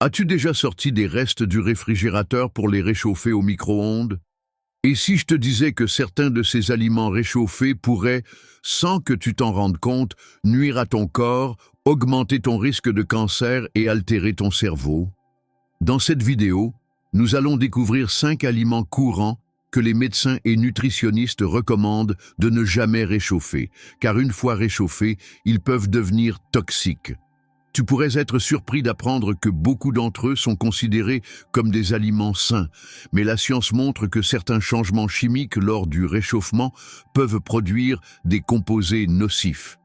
As-tu déjà sorti des restes du réfrigérateur pour les réchauffer au micro-ondes? Et si je te disais que certains de ces aliments réchauffés pourraient, sans que tu t'en rendes compte, nuire à ton corps, augmenter ton risque de cancer et altérer ton cerveau? Dans cette vidéo, nous allons découvrir 5 aliments courants que les médecins et nutritionnistes recommandent de ne jamais réchauffer, car une fois réchauffés, ils peuvent devenir toxiques. Tu pourrais être surpris d'apprendre que beaucoup d'entre eux sont considérés comme des aliments sains, mais la science montre que certains changements chimiques lors du réchauffement peuvent produire des composés nocifs.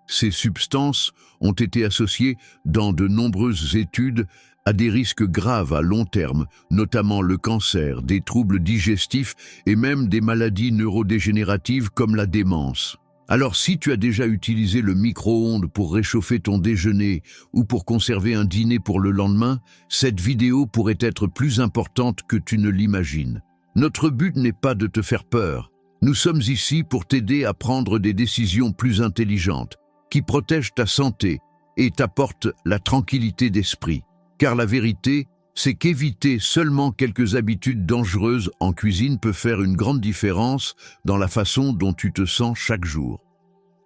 Ces substances ont été associées dans de nombreuses études à des risques graves à long terme, notamment le cancer, des troubles digestifs et même des maladies neurodégénératives comme la démence. Alors si tu as déjà utilisé le micro-ondes pour réchauffer ton déjeuner ou pour conserver un dîner pour le lendemain, cette vidéo pourrait être plus importante que tu ne l'imagines. Notre but n'est pas de te faire peur. Nous sommes ici pour t'aider à prendre des décisions plus intelligentes, qui protègent ta santé et t'apportent la tranquillité d'esprit. Car la vérité, c'est qu'éviter seulement quelques habitudes dangereuses en cuisine peut faire une grande différence dans la façon dont tu te sens chaque jour.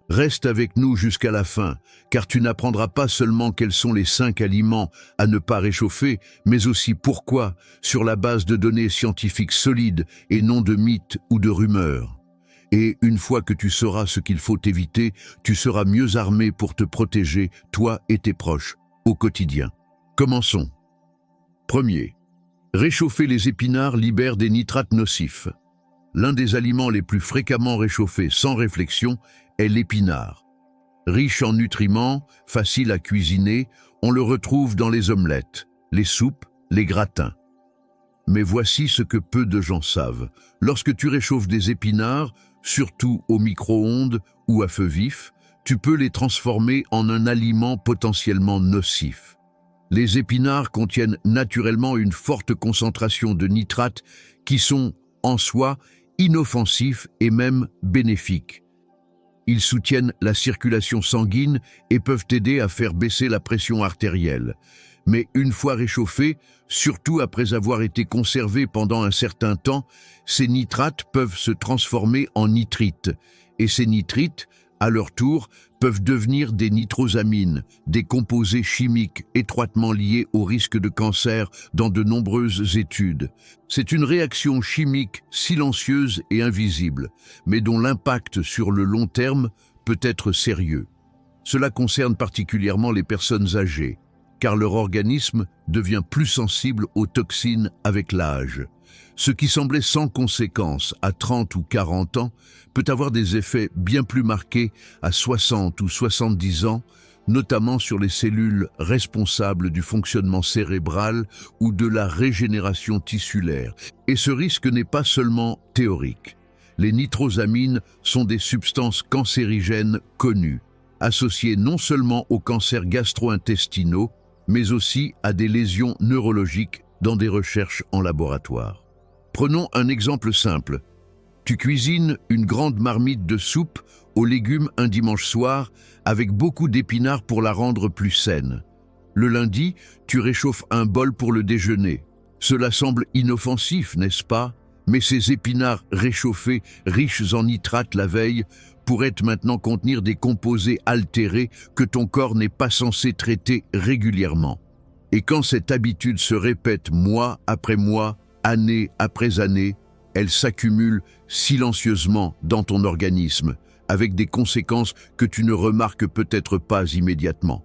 Reste avec nous jusqu'à la fin, car tu n'apprendras pas seulement quels sont les 5 aliments à ne pas réchauffer, mais aussi pourquoi, sur la base de données scientifiques solides et non de mythes ou de rumeurs. Et une fois que tu sauras ce qu'il faut éviter, tu seras mieux armé pour te protéger, toi et tes proches, au quotidien. Commençons. Premier, réchauffer les épinards libère des nitrates nocifs. L'un des aliments les plus fréquemment réchauffés sans réflexion est l'épinard. Riche en nutriments, facile à cuisiner, on le retrouve dans les omelettes, les soupes, les gratins. Mais voici ce que peu de gens savent. Lorsque tu réchauffes des épinards, surtout au micro-ondes ou à feu vif, tu peux les transformer en un aliment potentiellement nocif. Les épinards contiennent naturellement une forte concentration de nitrates qui sont, en soi, inoffensifs et même bénéfiques. Ils soutiennent la circulation sanguine et peuvent aider à faire baisser la pression artérielle. Mais une fois réchauffés, surtout après avoir été conservés pendant un certain temps, ces nitrates peuvent se transformer en nitrites. Et ces nitrites, à leur tour, peuvent devenir des nitrosamines, des composés chimiques étroitement liés au risque de cancer dans de nombreuses études. C'est une réaction chimique silencieuse et invisible, mais dont l'impact sur le long terme peut être sérieux. Cela concerne particulièrement les personnes âgées, car leur organisme devient plus sensible aux toxines avec l'âge. Ce qui semblait sans conséquence à 30 ou 40 ans peut avoir des effets bien plus marqués à 60 ou 70 ans, notamment sur les cellules responsables du fonctionnement cérébral ou de la régénération tissulaire. Et ce risque n'est pas seulement théorique. Les nitrosamines sont des substances cancérigènes connues, associées non seulement aux cancers gastro-intestinaux, mais aussi à des lésions neurologiques dans des recherches en laboratoire. Prenons un exemple simple. Tu cuisines une grande marmite de soupe aux légumes un dimanche soir avec beaucoup d'épinards pour la rendre plus saine. Le lundi, tu réchauffes un bol pour le déjeuner. Cela semble inoffensif, n'est-ce pas? Mais ces épinards réchauffés, riches en nitrates la veille, pourraient maintenant contenir des composés altérés que ton corps n'est pas censé traiter régulièrement. Et quand cette habitude se répète mois après mois, année après année, elle s'accumule silencieusement dans ton organisme, avec des conséquences que tu ne remarques peut-être pas immédiatement.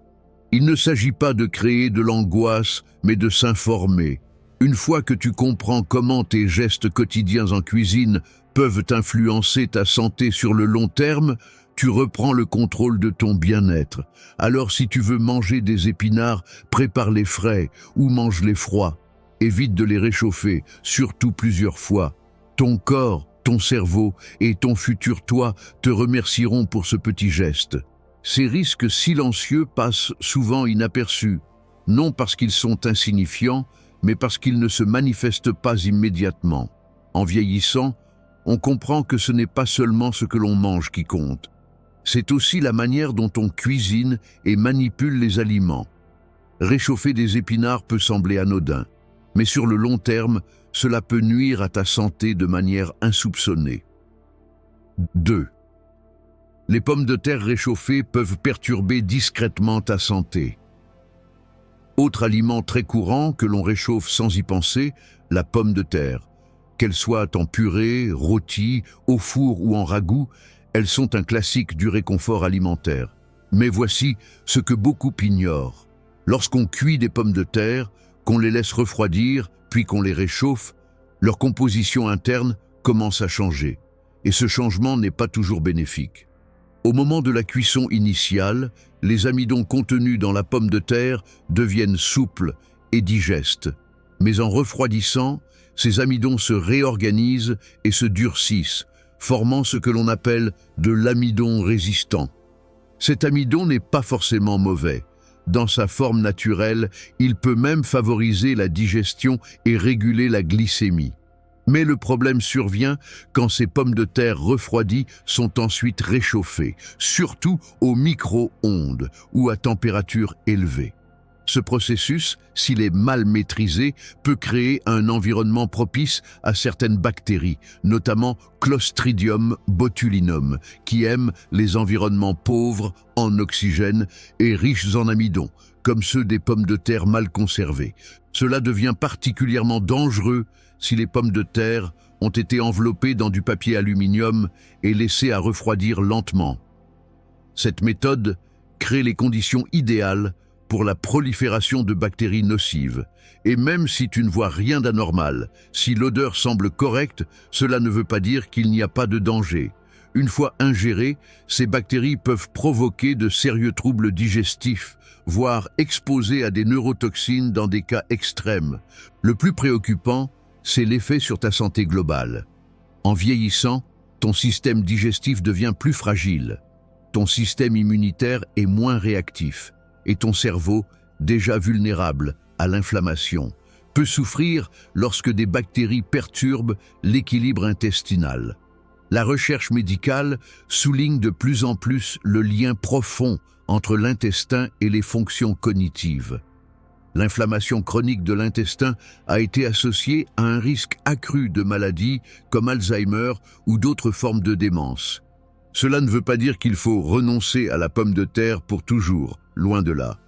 Il ne s'agit pas de créer de l'angoisse, mais de s'informer. Une fois que tu comprends comment tes gestes quotidiens en cuisine peuvent influencer ta santé sur le long terme, tu reprends le contrôle de ton bien-être. Alors si tu veux manger des épinards, prépare-les frais ou mange-les froids. Évite de les réchauffer, surtout plusieurs fois. Ton corps, ton cerveau et ton futur toi te remercieront pour ce petit geste. Ces risques silencieux passent souvent inaperçus, non parce qu'ils sont insignifiants, mais parce qu'ils ne se manifestent pas immédiatement. En vieillissant, on comprend que ce n'est pas seulement ce que l'on mange qui compte. C'est aussi la manière dont on cuisine et manipule les aliments. Réchauffer des épinards peut sembler anodin, mais sur le long terme, cela peut nuire à ta santé de manière insoupçonnée. 2. Les pommes de terre réchauffées peuvent perturber discrètement ta santé. Autre aliment très courant que l'on réchauffe sans y penser, la pomme de terre. Qu'elles soient en purée, rôtie, au four ou en ragoût, elles sont un classique du réconfort alimentaire. Mais voici ce que beaucoup ignorent. Lorsqu'on cuit des pommes de terre, qu'on les laisse refroidir, puis qu'on les réchauffe, leur composition interne commence à changer. Et ce changement n'est pas toujours bénéfique. Au moment de la cuisson initiale, les amidons contenus dans la pomme de terre deviennent souples et digestes. Mais en refroidissant, ces amidons se réorganisent et se durcissent, formant ce que l'on appelle de l'amidon résistant. Cet amidon n'est pas forcément mauvais. Dans sa forme naturelle, il peut même favoriser la digestion et réguler la glycémie. Mais le problème survient quand ces pommes de terre refroidies sont ensuite réchauffées, surtout au micro-ondes ou à température élevée. Ce processus, s'il est mal maîtrisé, peut créer un environnement propice à certaines bactéries, notamment Clostridium botulinum, qui aiment les environnements pauvres en oxygène et riches en amidon, comme ceux des pommes de terre mal conservées. Cela devient particulièrement dangereux si les pommes de terre ont été enveloppées dans du papier aluminium et laissées à refroidir lentement. Cette méthode crée les conditions idéales pour la prolifération de bactéries nocives. Et même si tu ne vois rien d'anormal, si l'odeur semble correcte, cela ne veut pas dire qu'il n'y a pas de danger. Une fois ingérées, ces bactéries peuvent provoquer de sérieux troubles digestifs, voire exposer à des neurotoxines dans des cas extrêmes. Le plus préoccupant, c'est l'effet sur ta santé globale. En vieillissant, ton système digestif devient plus fragile, ton système immunitaire est moins réactif, et ton cerveau, déjà vulnérable à l'inflammation, peut souffrir lorsque des bactéries perturbent l'équilibre intestinal. La recherche médicale souligne de plus en plus le lien profond entre l'intestin et les fonctions cognitives. L'inflammation chronique de l'intestin a été associée à un risque accru de maladies comme Alzheimer ou d'autres formes de démence. Cela ne veut pas dire qu'il faut renoncer à la pomme de terre pour toujours, loin de là.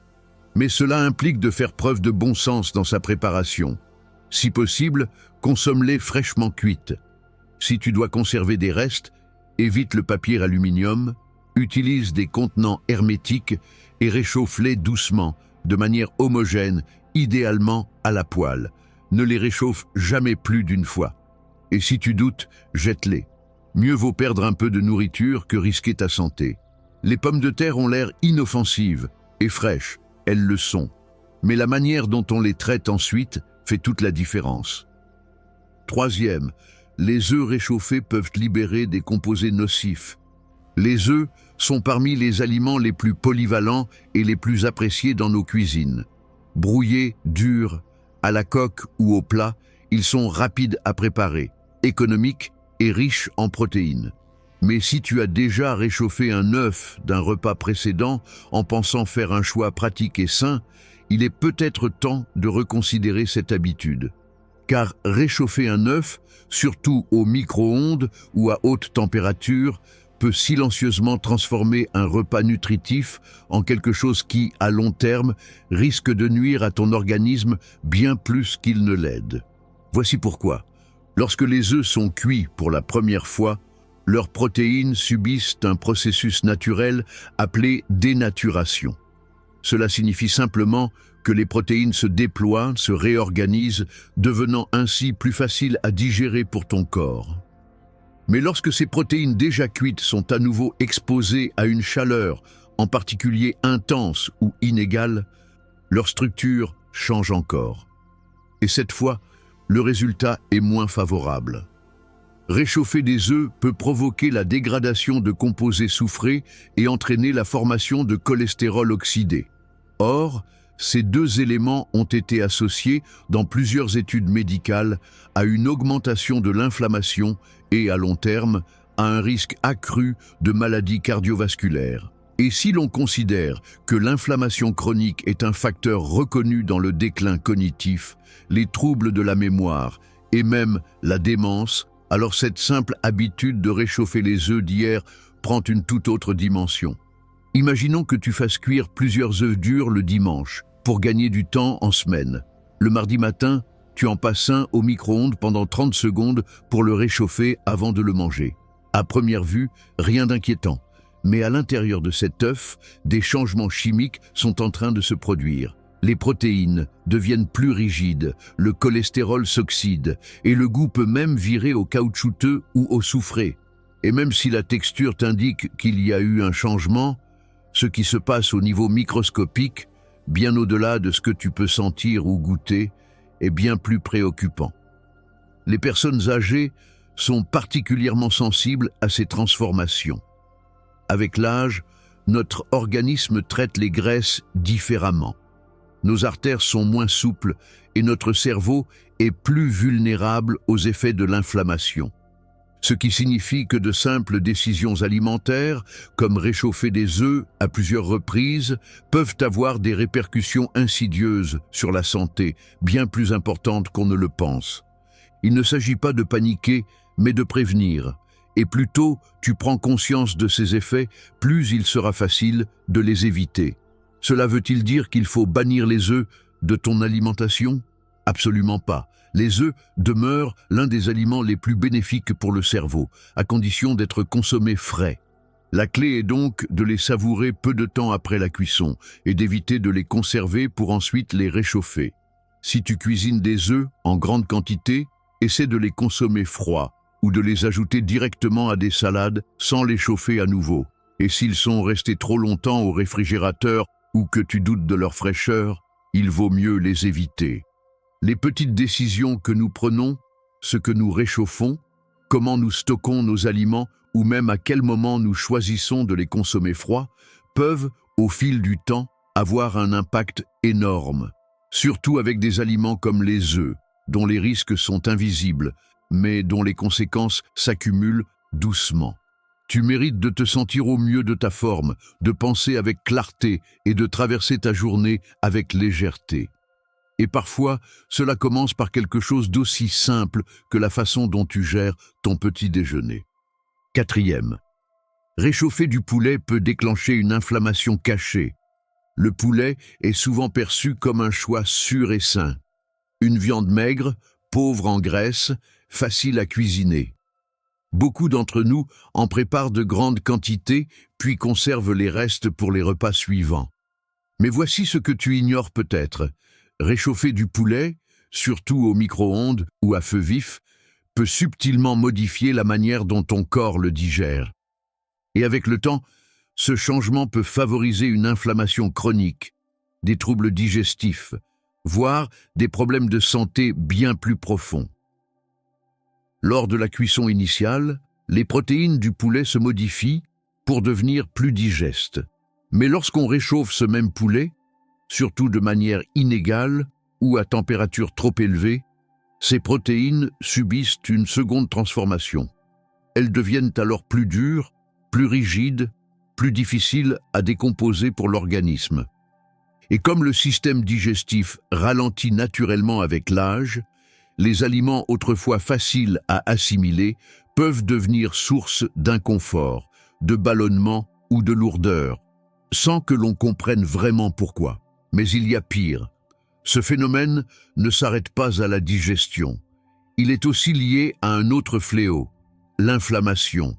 Mais cela implique de faire preuve de bon sens dans sa préparation. Si possible, consomme-les fraîchement cuites. Si tu dois conserver des restes, évite le papier aluminium, utilise des contenants hermétiques et réchauffe-les doucement, de manière homogène, idéalement à la poêle. Ne les réchauffe jamais plus d'une fois. Et si tu doutes, jette-les. Mieux vaut perdre un peu de nourriture que risquer ta santé. Les pommes de terre ont l'air inoffensives et fraîches, elles le sont. Mais la manière dont on les traite ensuite fait toute la différence. 3e, les œufs réchauffés peuvent libérer des composés nocifs. Les œufs sont parmi les aliments les plus polyvalents et les plus appréciés dans nos cuisines. Brouillés, durs, à la coque ou au plat, ils sont rapides à préparer, économiques et riches en protéines. Mais si tu as déjà réchauffé un œuf d'un repas précédent en pensant faire un choix pratique et sain, il est peut-être temps de reconsidérer cette habitude. Car réchauffer un œuf, surtout au micro-ondes ou à haute température, peut silencieusement transformer un repas nutritif en quelque chose qui, à long terme, risque de nuire à ton organisme bien plus qu'il ne l'aide. Voici pourquoi. Lorsque les œufs sont cuits pour la première fois, leurs protéines subissent un processus naturel appelé dénaturation. Cela signifie simplement que les protéines se déploient, se réorganisent, devenant ainsi plus faciles à digérer pour ton corps. Mais lorsque ces protéines déjà cuites sont à nouveau exposées à une chaleur, en particulier intense ou inégale, leur structure change encore. Et cette fois, le résultat est moins favorable. Réchauffer des œufs peut provoquer la dégradation de composés soufrés et entraîner la formation de cholestérol oxydé. Or, ces deux éléments ont été associés dans plusieurs études médicales à une augmentation de l'inflammation et, à long terme, à un risque accru de maladies cardiovasculaires. Et si l'on considère que l'inflammation chronique est un facteur reconnu dans le déclin cognitif, les troubles de la mémoire et même la démence, alors cette simple habitude de réchauffer les œufs d'hier prend une toute autre dimension. Imaginons que tu fasses cuire plusieurs œufs durs le dimanche pour gagner du temps en semaine. Le mardi matin, tu en passes un au micro-ondes pendant 30 secondes pour le réchauffer avant de le manger. À première vue, rien d'inquiétant. Mais à l'intérieur de cet œuf, des changements chimiques sont en train de se produire. Les protéines deviennent plus rigides, le cholestérol s'oxyde et le goût peut même virer au caoutchouteux ou au soufré. Et même si la texture t'indique qu'il y a eu un changement, ce qui se passe au niveau microscopique, bien au-delà de ce que tu peux sentir ou goûter, est bien plus préoccupant. Les personnes âgées sont particulièrement sensibles à ces transformations. Avec l'âge, notre organisme traite les graisses différemment. Nos artères sont moins souples et notre cerveau est plus vulnérable aux effets de l'inflammation. Ce qui signifie que de simples décisions alimentaires, comme réchauffer des œufs à plusieurs reprises, peuvent avoir des répercussions insidieuses sur la santé, bien plus importantes qu'on ne le pense. Il ne s'agit pas de paniquer, mais de prévenir. Et plus tôt tu prends conscience de ces effets, plus il sera facile de les éviter. Cela veut-il dire qu'il faut bannir les œufs de ton alimentation? Absolument pas. Les œufs demeurent l'un des aliments les plus bénéfiques pour le cerveau, à condition d'être consommés frais. La clé est donc de les savourer peu de temps après la cuisson et d'éviter de les conserver pour ensuite les réchauffer. Si tu cuisines des œufs en grande quantité, essaie de les consommer froids ou de les ajouter directement à des salades sans les chauffer à nouveau. Et s'ils sont restés trop longtemps au réfrigérateur ou que tu doutes de leur fraîcheur, il vaut mieux les éviter. Les petites décisions que nous prenons, ce que nous réchauffons, comment nous stockons nos aliments ou même à quel moment nous choisissons de les consommer froids, peuvent, au fil du temps, avoir un impact énorme. Surtout avec des aliments comme les œufs, dont les risques sont invisibles, mais dont les conséquences s'accumulent doucement. Tu mérites de te sentir au mieux de ta forme, de penser avec clarté et de traverser ta journée avec légèreté. Et parfois, cela commence par quelque chose d'aussi simple que la façon dont tu gères ton petit déjeuner. 4e. Réchauffer du poulet peut déclencher une inflammation cachée. Le poulet est souvent perçu comme un choix sûr et sain. Une viande maigre, pauvre en graisse, facile à cuisiner. Beaucoup d'entre nous en préparent de grandes quantités, puis conservent les restes pour les repas suivants. Mais voici ce que tu ignores peut-être. Réchauffer du poulet, surtout au micro-ondes ou à feu vif, peut subtilement modifier la manière dont ton corps le digère. Et avec le temps, ce changement peut favoriser une inflammation chronique, des troubles digestifs, voire des problèmes de santé bien plus profonds. Lors de la cuisson initiale, les protéines du poulet se modifient pour devenir plus digestes. Mais lorsqu'on réchauffe ce même poulet, surtout de manière inégale ou à température trop élevée, ces protéines subissent une seconde transformation. Elles deviennent alors plus dures, plus rigides, plus difficiles à décomposer pour l'organisme. Et comme le système digestif ralentit naturellement avec l'âge, les aliments autrefois faciles à assimiler peuvent devenir source d'inconfort, de ballonnement ou de lourdeur, sans que l'on comprenne vraiment pourquoi. Mais il y a pire. Ce phénomène ne s'arrête pas à la digestion. Il est aussi lié à un autre fléau, l'inflammation.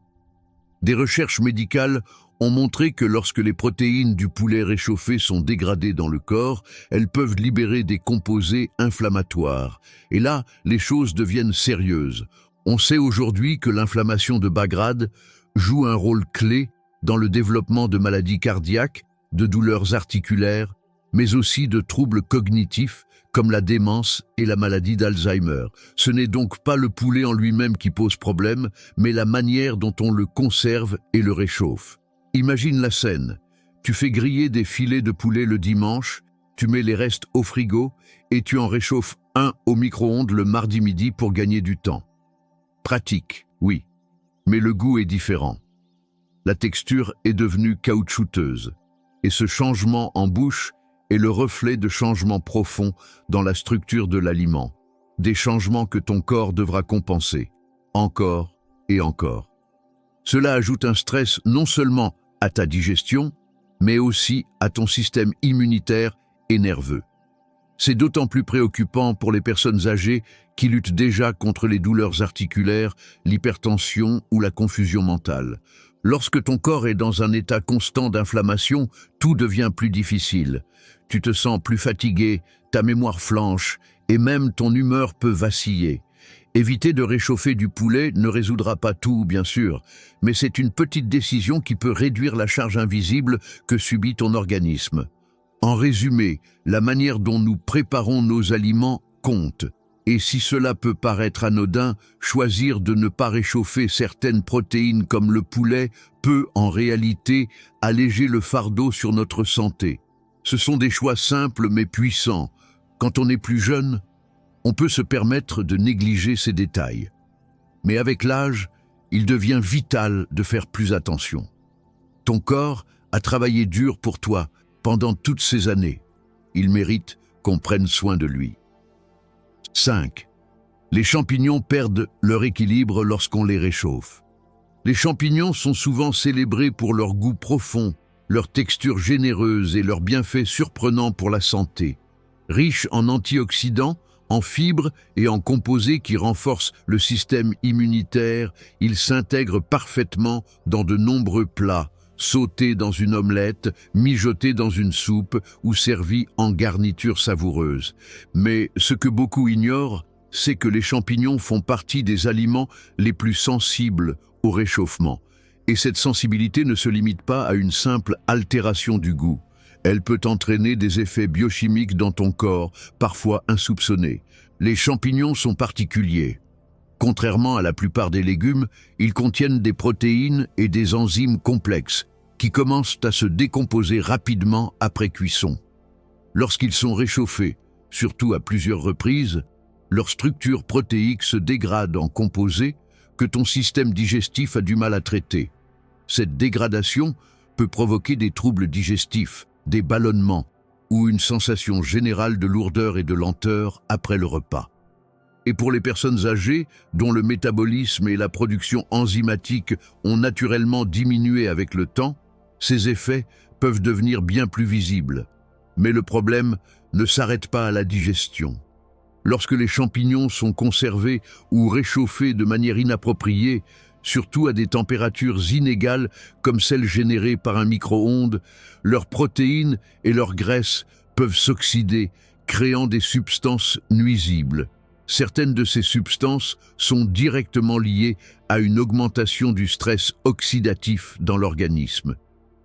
Des recherches médicales ont montré que lorsque les protéines du poulet réchauffé sont dégradées dans le corps, elles peuvent libérer des composés inflammatoires. Et là, les choses deviennent sérieuses. On sait aujourd'hui que l'inflammation de bas grade joue un rôle clé dans le développement de maladies cardiaques, de douleurs articulaires, mais aussi de troubles cognitifs comme la démence et la maladie d'Alzheimer. Ce n'est donc pas le poulet en lui-même qui pose problème, mais la manière dont on le conserve et le réchauffe. Imagine la scène. Tu fais griller des filets de poulet le dimanche, tu mets les restes au frigo et tu en réchauffes un au micro-ondes le mardi midi pour gagner du temps. Pratique, oui, mais le goût est différent. La texture est devenue caoutchouteuse. Et ce changement en bouche est le reflet de changements profonds dans la structure de l'aliment. Des changements que ton corps devra compenser, encore et encore. Cela ajoute un stress non seulement à ta digestion, mais aussi à ton système immunitaire et nerveux. C'est d'autant plus préoccupant pour les personnes âgées qui luttent déjà contre les douleurs articulaires, l'hypertension ou la confusion mentale. Lorsque ton corps est dans un état constant d'inflammation, tout devient plus difficile. Tu te sens plus fatigué, ta mémoire flanche et même ton humeur peut vaciller. Éviter de réchauffer du poulet ne résoudra pas tout, bien sûr, mais c'est une petite décision qui peut réduire la charge invisible que subit ton organisme. En résumé, la manière dont nous préparons nos aliments compte. Et si cela peut paraître anodin, choisir de ne pas réchauffer certaines protéines comme le poulet peut en réalité alléger le fardeau sur notre santé. Ce sont des choix simples mais puissants. Quand on est plus jeune, on peut se permettre de négliger ces détails. Mais avec l'âge, il devient vital de faire plus attention. Ton corps a travaillé dur pour toi pendant toutes ces années. Il mérite qu'on prenne soin de lui. 5. Les champignons perdent leur équilibre lorsqu'on les réchauffe. Les champignons sont souvent célébrés pour leur goût profond, leur texture généreuse et leurs bienfaits surprenants pour la santé. Riches en antioxydants, en fibres et en composés qui renforcent le système immunitaire, ils s'intègrent parfaitement dans de nombreux plats, sautés dans une omelette, mijotés dans une soupe ou servis en garniture savoureuse. Mais ce que beaucoup ignorent, c'est que les champignons font partie des aliments les plus sensibles au réchauffement. Et cette sensibilité ne se limite pas à une simple altération du goût. Elle peut entraîner des effets biochimiques dans ton corps, parfois insoupçonnés. Les champignons sont particuliers. Contrairement à la plupart des légumes, ils contiennent des protéines et des enzymes complexes qui commencent à se décomposer rapidement après cuisson. Lorsqu'ils sont réchauffés, surtout à plusieurs reprises, leur structure protéique se dégrade en composés que ton système digestif a du mal à traiter. Cette dégradation peut provoquer des troubles digestifs, des ballonnements ou une sensation générale de lourdeur et de lenteur après le repas. Et pour les personnes âgées, dont le métabolisme et la production enzymatique ont naturellement diminué avec le temps, ces effets peuvent devenir bien plus visibles. Mais le problème ne s'arrête pas à la digestion. Lorsque les champignons sont conservés ou réchauffés de manière inappropriée, surtout à des températures inégales comme celles générées par un micro-ondes, leurs protéines et leurs graisses peuvent s'oxyder, créant des substances nuisibles. Certaines de ces substances sont directement liées à une augmentation du stress oxydatif dans l'organisme.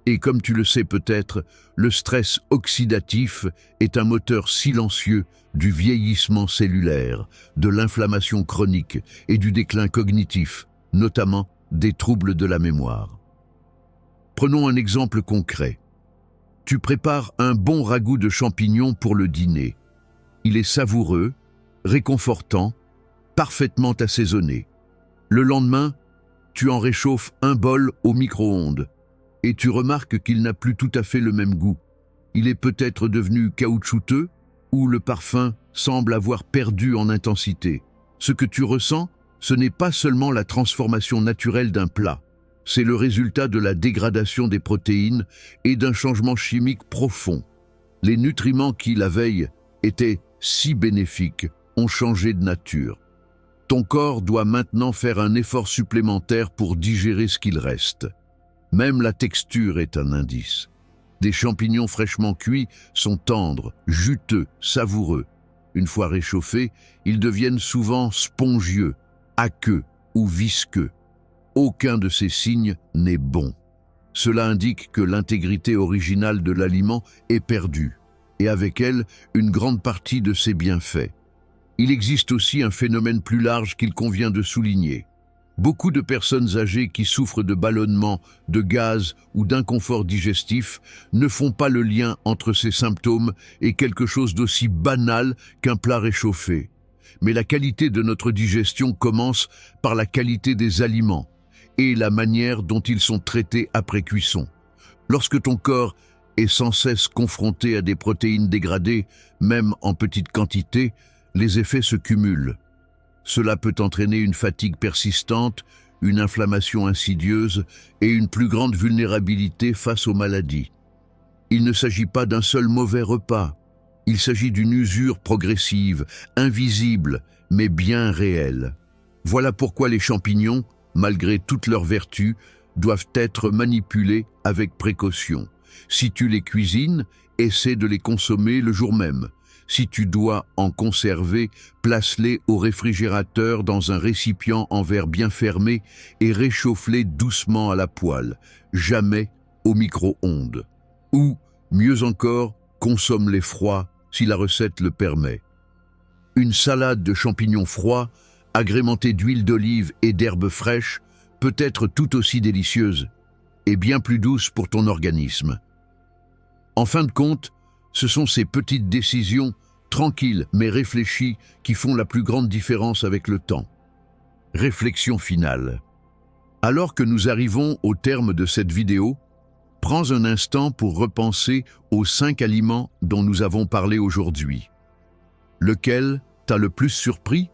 Et comme tu le sais peut-être, le stress oxydatif est un moteur silencieux du vieillissement cellulaire, de l'inflammation chronique et du déclin cognitif, notamment des troubles de la mémoire. Prenons un exemple concret. Tu prépares un bon ragoût de champignons pour le dîner. Il est savoureux, réconfortant, parfaitement assaisonné. Le lendemain, tu en réchauffes un bol au micro-ondes et tu remarques qu'il n'a plus tout à fait le même goût. Il est peut-être devenu caoutchouteux ou le parfum semble avoir perdu en intensité. Ce que tu ressens, ce n'est pas seulement la transformation naturelle d'un plat, c'est le résultat de la dégradation des protéines et d'un changement chimique profond. Les nutriments qui, la veille, étaient si bénéfiques ont changé de nature. Ton corps doit maintenant faire un effort supplémentaire pour digérer ce qu'il reste. Même la texture est un indice. Des champignons fraîchement cuits sont tendres, juteux, savoureux. Une fois réchauffés, ils deviennent souvent spongieux, aqueux ou visqueux. Aucun de ces signes n'est bon. Cela indique que l'intégrité originale de l'aliment est perdue, et avec elle, une grande partie de ses bienfaits. Il existe aussi un phénomène plus large qu'il convient de souligner. Beaucoup de personnes âgées qui souffrent de ballonnements, de gaz ou d'inconfort digestif ne font pas le lien entre ces symptômes et quelque chose d'aussi banal qu'un plat réchauffé. Mais la qualité de notre digestion commence par la qualité des aliments. et la manière dont ils sont traités après cuisson. Lorsque ton corps est sans cesse confronté à des protéines dégradées, même en petite quantité, les effets se cumulent. Cela peut entraîner une fatigue persistante, une inflammation insidieuse et une plus grande vulnérabilité face aux maladies. Il ne s'agit pas d'un seul mauvais repas. Il s'agit d'une usure progressive, invisible, mais bien réelle. Voilà pourquoi les champignons, malgré toutes leurs vertus, doivent être manipulés avec précaution. Si tu les cuisines, essaie de les consommer le jour même. Si tu dois en conserver, place-les au réfrigérateur dans un récipient en verre bien fermé et réchauffe-les doucement à la poêle, jamais au micro-ondes. Ou, mieux encore, consomme-les froids si la recette le permet. Une salade de champignons froids, agrémentée d'huile d'olive et d'herbes fraîches, peut être tout aussi délicieuse et bien plus douce pour ton organisme. En fin de compte, ce sont ces petites décisions, tranquilles mais réfléchies, qui font la plus grande différence avec le temps. Réflexion finale. Alors que nous arrivons au terme de cette vidéo, prends un instant pour repenser aux 5 aliments dont nous avons parlé aujourd'hui. Lequel t'a le plus surpris?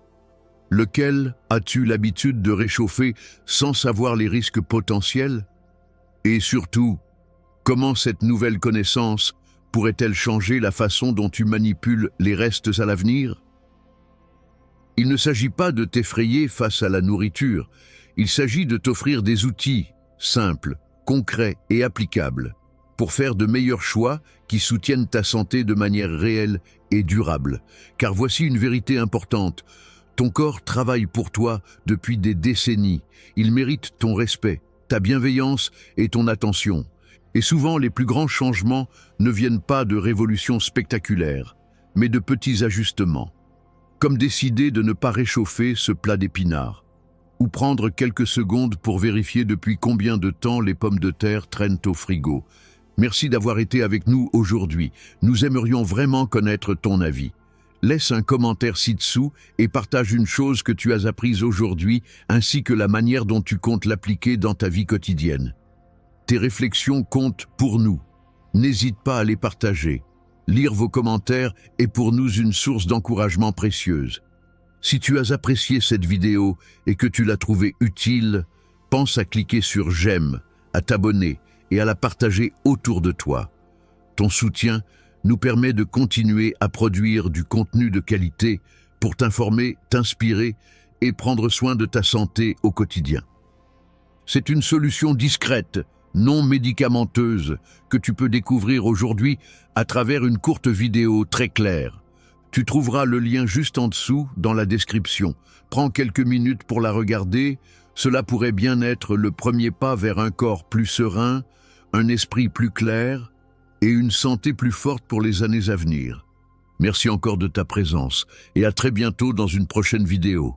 Lequel as-tu l'habitude de réchauffer sans savoir les risques potentiels? Et surtout, comment cette nouvelle connaissance pourrait-elle changer la façon dont tu manipules les restes à l'avenir? Il ne s'agit pas de t'effrayer face à la nourriture, il s'agit de t'offrir des outils simples, concrets et applicables pour faire de meilleurs choix qui soutiennent ta santé de manière réelle et durable. Car voici une vérité importante, ton corps travaille pour toi depuis des décennies, il mérite ton respect, ta bienveillance et ton attention. Et souvent, les plus grands changements ne viennent pas de révolutions spectaculaires, mais de petits ajustements. Comme décider de ne pas réchauffer ce plat d'épinards, ou prendre quelques secondes pour vérifier depuis combien de temps les pommes de terre traînent au frigo. Merci d'avoir été avec nous aujourd'hui. Nous aimerions vraiment connaître ton avis. Laisse un commentaire ci-dessous et partage une chose que tu as apprise aujourd'hui, ainsi que la manière dont tu comptes l'appliquer dans ta vie quotidienne. Tes réflexions comptent pour nous. N'hésite pas à les partager. Lire vos commentaires est pour nous une source d'encouragement précieuse. Si tu as apprécié cette vidéo et que tu l'as trouvée utile, pense à cliquer sur j'aime, à t'abonner et à la partager autour de toi. Ton soutien nous permet de continuer à produire du contenu de qualité pour t'informer, t'inspirer et prendre soin de ta santé au quotidien. C'est une solution discrète, non médicamenteuse, que tu peux découvrir aujourd'hui à travers une courte vidéo très claire. Tu trouveras le lien juste en dessous dans la description. Prends quelques minutes pour la regarder, cela pourrait bien être le premier pas vers un corps plus serein, un esprit plus clair et une santé plus forte pour les années à venir. Merci encore de ta présence et à très bientôt dans une prochaine vidéo.